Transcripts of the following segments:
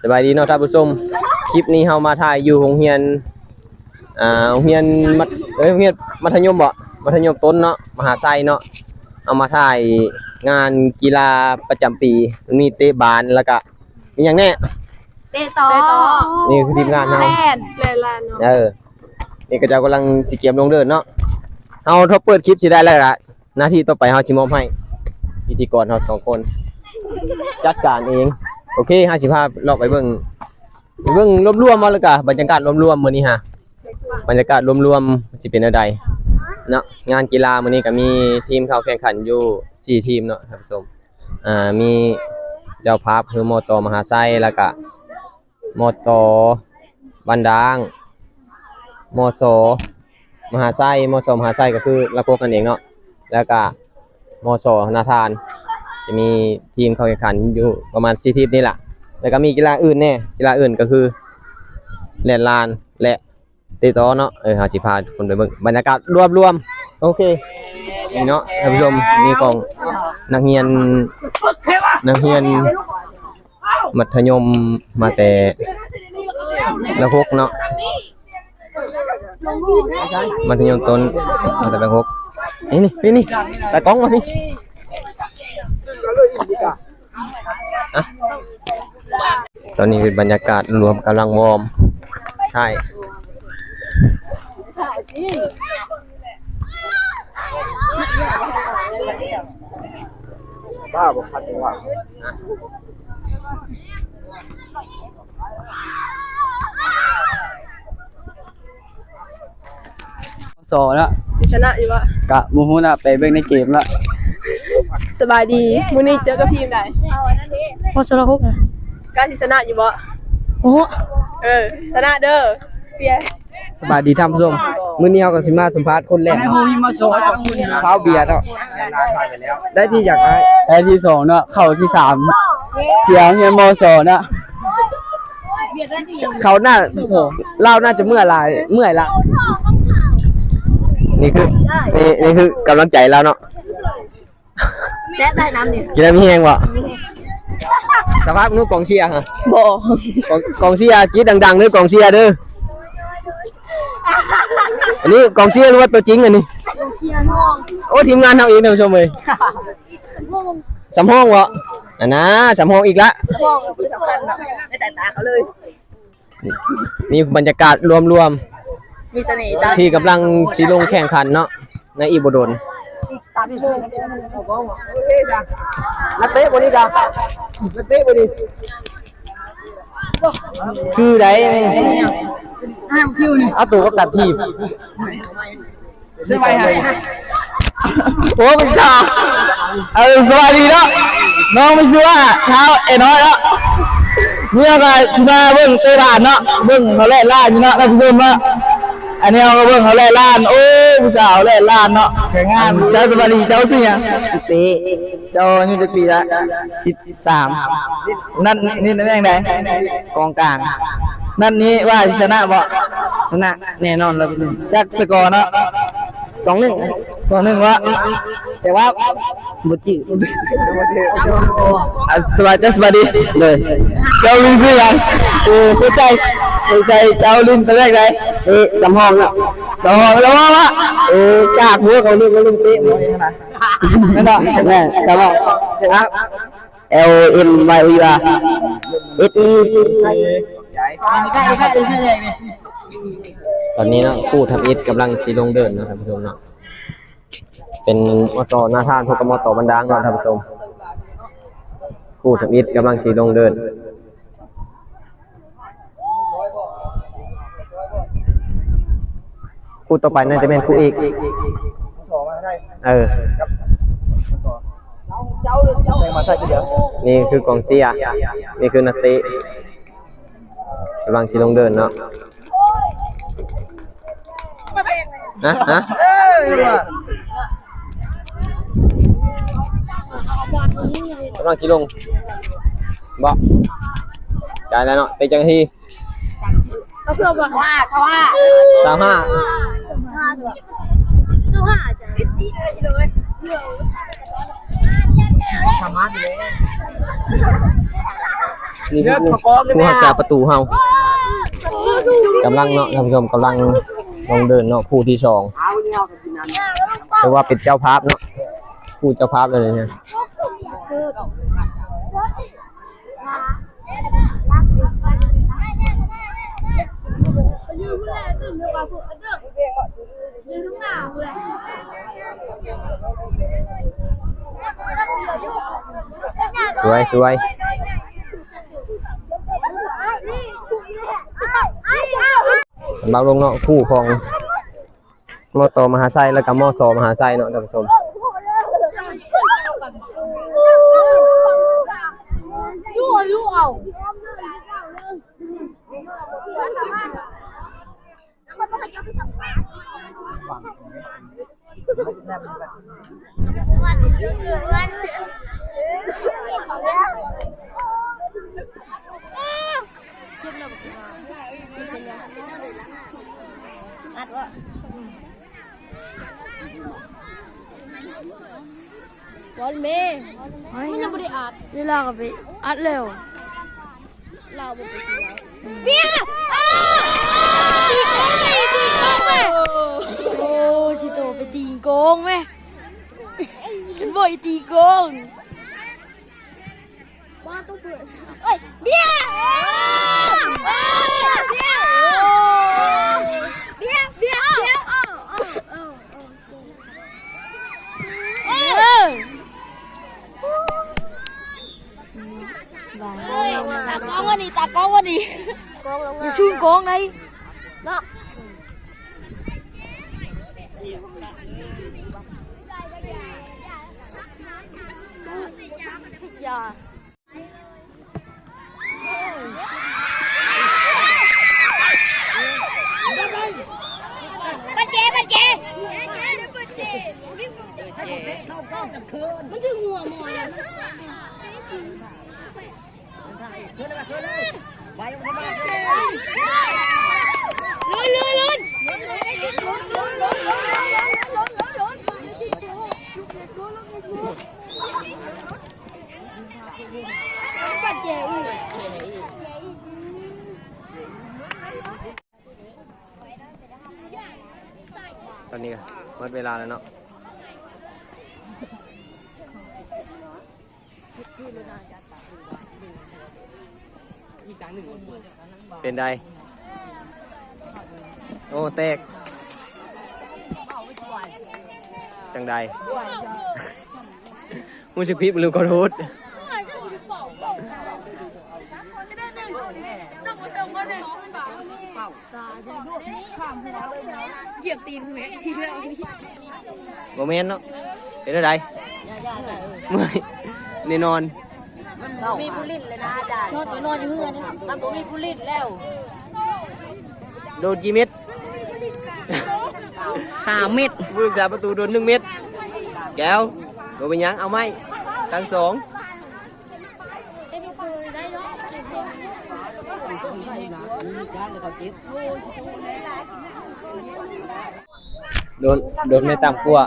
สบายดีเนาะท่านผู้ชมคลิปนี้เฮามาถ่ายอยู่โรงเรียนโรงเรียนโรงเรียนมัธยมบ่มัธยมต้นเนาะมหาไซเนาะเอามาถ่ายงานกีฬาประจำปีมีเตะบาสแล้วก็มีหยังแน่เตะต่อนี่คือทีมงานเฮาแล่นลานเนาะนี่ก็เจ้ากำลังสิเก็บลงเดินเนาะเฮาถ้าเปิดคลิปสิได้แล้วล่ะหน้าที่ต่อไปเฮาสิมอบให้พิธีกรเฮา2คนจัดการเองโอเค50ภาพเลาะไปเบิ่งรวมๆมาแล้วก็บรรยากาศรวมๆมื้อนี้ฮะบรรยากาศรวมๆสิเป็นจังไดเนาะงานกีฬามื้อนี้ก็มีทีมเข้าแข่งขันอยู่4ทีมเนาะท่านผู้ชมมีเจ้าภาพคือมต.มหาไซแล้วก็มต.บ้านดางมส.มหาไซมส.มหาไซก็คือละโกกันเองเนาะแล้วก็มส.นาทานจะมีทีมเข้าแข่งขันอยู่ประมาณ4ทีมนี่แหละแล้วก็มีกีฬาอื่นแน่กีฬาอื่นก็คือเล่นลานและเตะต่อเนาะเฮาสิพาทุกคนไปเบิ่งบรรยากาศรวมๆโอเคนี่เนาะท่านผู้ชมมีของนักเรียนมัธยมมาแต่ละหกเนาะมัธยมต้นมาแต่ละหกนี่ตากล้องมาสิตอนนี้คือบรรยากาศรวมกำลังวอร์มใช่บ้าบ่คัดว่าสอแล้วชนะอยู่วะกะมูฮูน่ะไปเบิ่งในเกมละสบายดีมื้อนี้เจอกับทีมใดพอชนะ6ไงกล้าสิชนะอยู่บ่โอ้ชนะเด้อเปียสบายดีท่านผู้ชมมื้อนี้เฮาก็สิมาสัมภาษณ์คนแรกข้าวเบียร์เนาะได้ที่จากได้ที่2เนาะเข้าที่3เสียงเฮียนมสเนาะเขาน่าเราน่าจะเมื่อยละนี่คือกำลังใจแล้วเนาะแซ่ได้น้ำดิกินน้ำมีแห้งบ่สภาพนู้นกองเชียร์ฮะบ่กองเชียร์กรี๊ดดังๆเด้อกองเชียร์เด้ออันนี้กองเชียร์หรือว่าตัวจริงอันนี้โอ้ทีมงานเฮาเองท่านผู้ชมเอ้ยสำห้องบ่นะสำห้องอีกละห้องคือสำคัญเนาะในสายตาเขาเลยนี่บรรยากาศรวมมีเสน่ห์ที่กำลังสิลงแข่งขันเนาะในอีโบโดนอีก3ชั่วโมงนักเตะบ่นี่กะนักเตะบ่นี่คือไดห้ามคิวนี่เอาตัวกับตัดทีมสบายหายโอ้คุณจ่าสวัสดีเนาะน้องไม่ชื่อว่าเช้าน้อยเนาะเมื่อไงชิมาเบิ่งเตะบาสเนาะเบิ่งเขาเล่นล้านอยู่เนาะท่านผู้ชมเนาะอันนี้เราก็เบิ่งเขาเล่นล้านโอ้ผู้สาวเล่นล้านเนาะแข่งงานเจ้าสวัสดีเจ้าสิยังเตะเจ้านี่จะปีละ13นั่นนี่นั่นยังไงกองกลางนั่นนี้ว่าชนะบ่ชนะแน่นอนเลยจากสกอร์เนาะ2-1วะแต่ว่าบ่จิสวัสดีเลยเจ้าลินคือยังสนใจเจ้าลินไปแรกเลยสำห้องเนาะสำห้องแล้วว่ากากหัวของลูกเตะบ่ขนาดนั่นเนาะแม่สำห้องครับ LMYUA SE ตอนนี้เนาะคู่ทำอิฐกำลังสิลงเดินนะครับท่านผู้ชมเนาะเป็นมต.นาทานพวกมต.บันดางเนาะท่านผู้ชมคู่ทำอิฐกำลังสิลงเดินคู่ต่อไปน่าจะเป็นคู่เอกนี่คือกองเชียร์นี่คือนักเตะกำลังสิลงเดินเนาะนะกำลังสิลงบ่ได้แล้วเนาะเตะจังทีเขาเพื่อบอกว่า35 นี่คือผู้รักษาประตูเฮากำลังเนาะท่านผู้ชมกำลังลงเดินเนาะผู้ที่สองเพราะว่าเป็นเจ้าภาพเนาะผู้เจ้าภาพเลยเนี่ยสวยสำหรับลงเนาะคู่ของมตมหาไซแล้วก็มสมหาไซเนาะท่านผู้ชมบอลเมย์มันยังไม่ได้อัด เวลาก็ไปอัดแล้ว เราเป็นเบียร์ตีโกงไหม โอ้สิโตไปตีโกงไหมฉันบอกตีโกง บ้านต้องเปิดเอ้ยเบียร์ตากล้องวันนี้อย่าชูนโกงไง เนาะอย่าบัดเจมันถึงหัวหมอยอ่ะตอนนี้ก็หมดเวลาแล้วเนาะเป็นไดโอ้แตกจังใดมูสิพิบลืมขอโทษเหยียบตีนแม่ทีแล้ว โมเมนต์เนาะเป็นอะไรเมื่อยแน่นอน มีผู้ลิ้นเลยนะอาจารย์ชอบตัวนอนอยู่เพื่อนนี่มันก็มีผู้ลิ้นแล้ว โดนกี่เม็ด 3 เม็ด ผู้รักษาประตูโดน1 เม็ดแก้วโดนไปยังเอาไหมทั้งสองโดนไม่ต่ำกว่า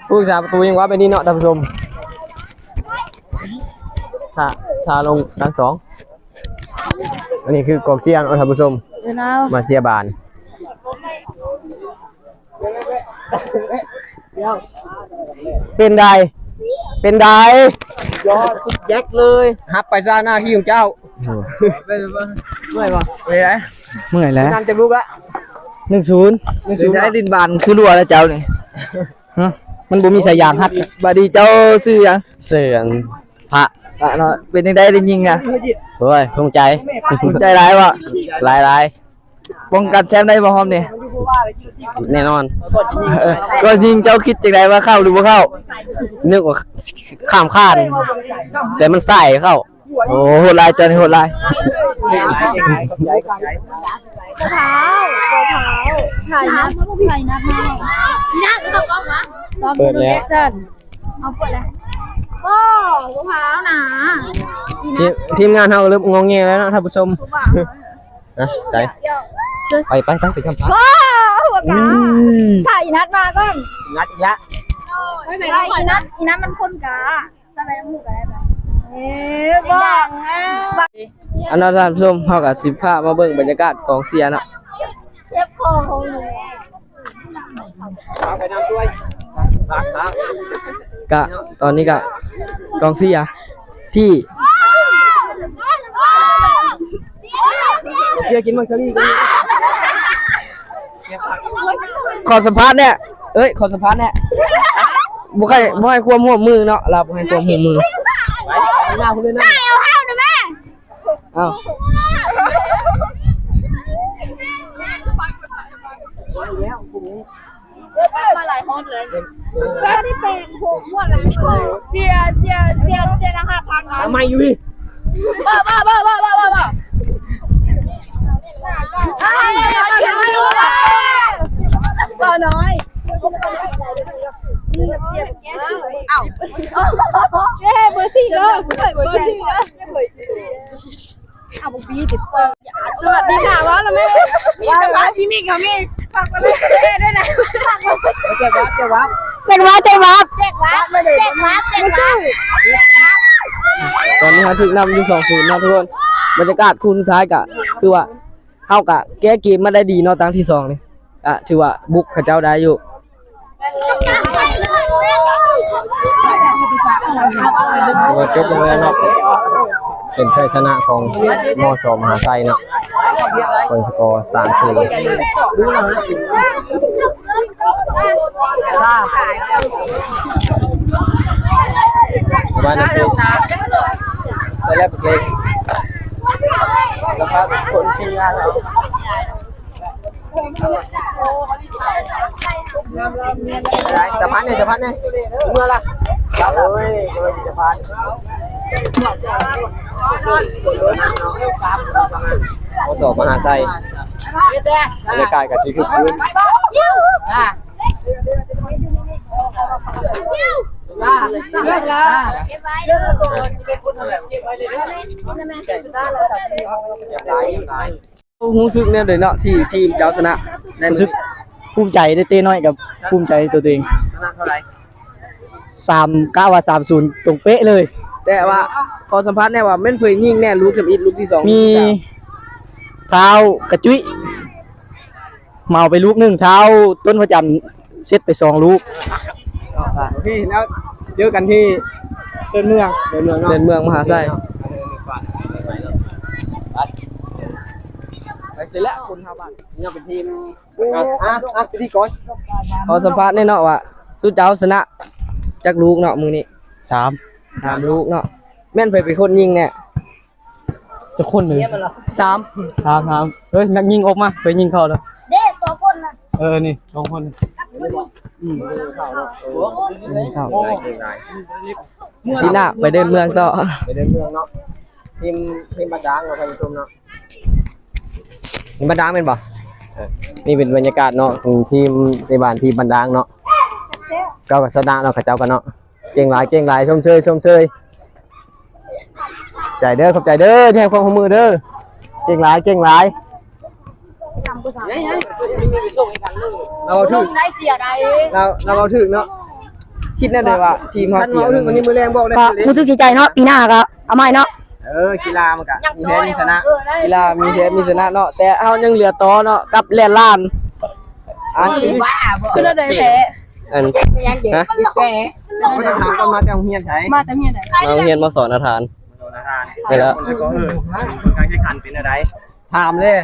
ผู้รักษาประตูยังว่าไปนี่เนาะท่านผู้ชมถ้าลงทั้งสองอันนี้คือกองเชียร์ท่านผู้ชมมาเชียร์บานเป็นไดยอดสุดแจ็คเลยฮับไปซะหน้าที่ของเจ้าเมื่อยป่ะเมื่อยแล้วทำจะลุกละ1-0ได้ดินบานคือรัวแล้วเจ้านี่มันบ่มีสายยางฮัดบาดีเจ้าซื้อยังเสื่อนพระเนาะเป็นยังได้ยิงอ่ะโอ้ยภูมิใจร้ายวะหลายป้องกันแชมป์ได้บ่ฮอมนี่แน่นอนก็ยิงเจ้าคิดจังไดว่าเข้าหรือบ่เข้านึกว่าข้ามคานแต่มันใส่เข้าโอ้โหดลายจันโหดลายถ่ายนัดมานัดเอากล้องมา เปิดแล้ว เอาเปิดแล้วก็มะพร้าวนะ ทีมงานเฮาเริ่มงงแงแล้วนะท่านผู้ชมนะใจไปทำพาว้าวหัวกาถ่ายนัดมาก่อนงัดอีกแล้ว อีนั้นมันคนกะสบายมือกันได้บ้างอันนั้นท่านผู้ชมเฮาก็สิพามาเบิ่งบรรยากาศกองเชียร์เนาะ เจ็บคอของหนู เอาไปนำด้วยครับ ก็ตอนนี้ก็กองเชียร์ที่ เชียร์กินมังสวิรัติ ขอสัมภาษณ์เนี่ยขอสัมภาษณ์เนี่ยบ่ให้ความร่วมมือเนาะเราบ่ให้ความร่วมมือ ไปหน้าคุณเลยนะ อ้าว มาหลายฮอตเลยก็ที่เป็นหัวม้วนเลยเจียนะคะพังนะ ทำไมอยู่พี่ บ้าน้อยเอ้าเบอร์สี่เลยเบอร์สี่เลยเอาบุบีติดเปิดสวัสดีค่ะว่าเราไม่มีแต่ว่าที่มีกับมีฝากมาเลยด้วยนะเจ็บวับ เจ็กวับตอนนี้เราถึงนำอยู่ 2-0 เนาะทุกคนบรรยากาศคู่สุดท้ายก็คือว่าเฮาก็แก้เกมมาได้ดีเนาะตั้งที่2นี่ถือว่าบุกเขาเจ้าได้อยู่จบลงแล้วเนาะเป็นชัยชนะของมสมหาไซเนาะผลสกอร์3-0บ้านนี้ใส่แล้วเป็นแล้วครับคนที่งานเราจะพันเนี่ยเมื่อละเฮ้ยจะพันมสมหาไซบรรยากาศกับชีวิตพื้นเลิกแล้วรู้สึกเนี่ยเลยเนาะที่ทีมเจ้าชนะได้รู้สึกภูมิใจได้เต้น้อยกับภูมิใจตัวเอง ชนะเท่าไหร่ 3-9-3-0ตรงเป๊ะเลย แต่ว่าขอสัมภาษณ์แน่ว่าแม่นเผยยิงแน่ลูกกับอีกลูกที่2มีเท้ากระจุ้ยเมาไปลูกนึงเท้าต้นพระจันทร์เซตไป2ลูก โอเคแล้วเจอกันที่เดินเมืองมหาไซไปเสร็จแล้วคุณชาวบ้าน เนี่ยเป็นทีมพิธีกร ขอสัมภาษณ์แน่เนาะว่าสุดเจ้าชนะจักลูกเนาะมือนี้3ลูกเนาะแม่นเผยเป็นคนยิงเนี่ยจะคนหนึ่ง3เฮ้ยนักยิงออกมาไปยิงเข้าแล้ว เด็กสองคนนะ นี่2คนที่หน้าไปเดินเมืองต่อ ไปเดินเมืองเนาะทีมบัดดางเราท่านผู้ชมเนาะทีมบัดดางเป็นบ่นี่เป็นบรรยากาศเนาะของทีมในบ้านทีมบัดดางเนาะเจ้ากับสดาเนาะกับเจ้ากันเนาะเก่งหลายชมเชยใจเด้อขอบใจเด้อที่ให้ความร่วมมือเด้อเก่งหลายเราถึง ได้เสียได้ เราถึงเนาะ คิดแน่เลยว่าทีมเฮาเสีย ถึงวันนี้มือแรงบอกเลย รู้สึกดีใจเนาะปีหน้าก็เอาใหม่เนาะ กีฬามันกะมีแพ้มีชนะ กีฬามีแพ้มีชนะเนาะแต่เฮายังเหลือต่อเนาะกับแล่นล้านอันนี้ คือเราได้แพ้ อันฮะ แพ้ ไม่ต้องถามกันมาแต่โรงเรียนใช้ มาแต่เมียไหน มาโรงเรียนมาสอนอาหาร ไปแล้วการแข่งขันเป็นอะไรถามเลย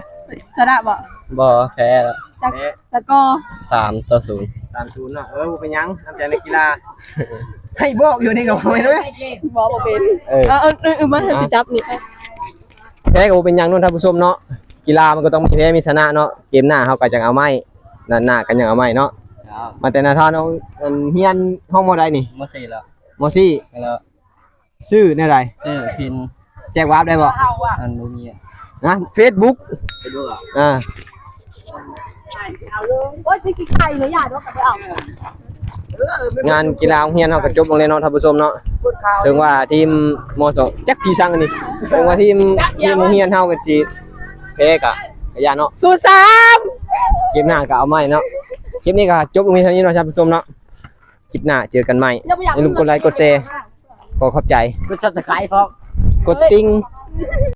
ชนะบ่ บ่แพ้แล้ว แล้วก็ 3-0 3-0เนาะเป็นยังน้ำใจในกีฬาให้บอกอยู่นี่กับผมเลย บอกบ่เป็นมาเถอะจับนี่ แพ้ก็เป็นยังนู่นท่านผู้ชมเนาะกีฬามันก็ต้องมีแพ้มีชนะเนาะเกมหน้าเขาก็จะเอาไม่หน้ากันยังเอาไม่เนาะมาแต่นาทานเอาเฮียนห้องโมได้นี่ ม.4 แล้ว มซี่ แล้ว ชื่อเนี่ยไร พิน แจ้งวาร์ปได้บ่ อันบ่มี นะ Facebook โอ๊ยพี่ไข่เลยอย่าด้วยกันไปเอา งานกีฬาเฮียนเขาก็จบลงเลยเนาะท่านผู้ชมเนาะถึงว่าทีมม.2จักพี่ช่างอันนี้ถึงว่าทีมเฮียนเฮาก็สิแพ้กะยาเนาะ 03 เกมหน้าก็เอาใหม่เนาะคลิปนี้ก็จบลงในเท่านี้เนาะท่านผู้ชมเนาะ คลิปหน้าเจอกันใหม่อย่าลืมกดไลค์กดแชร์ขอขอบใจ กด Subscribe พร้อม กดติ้ง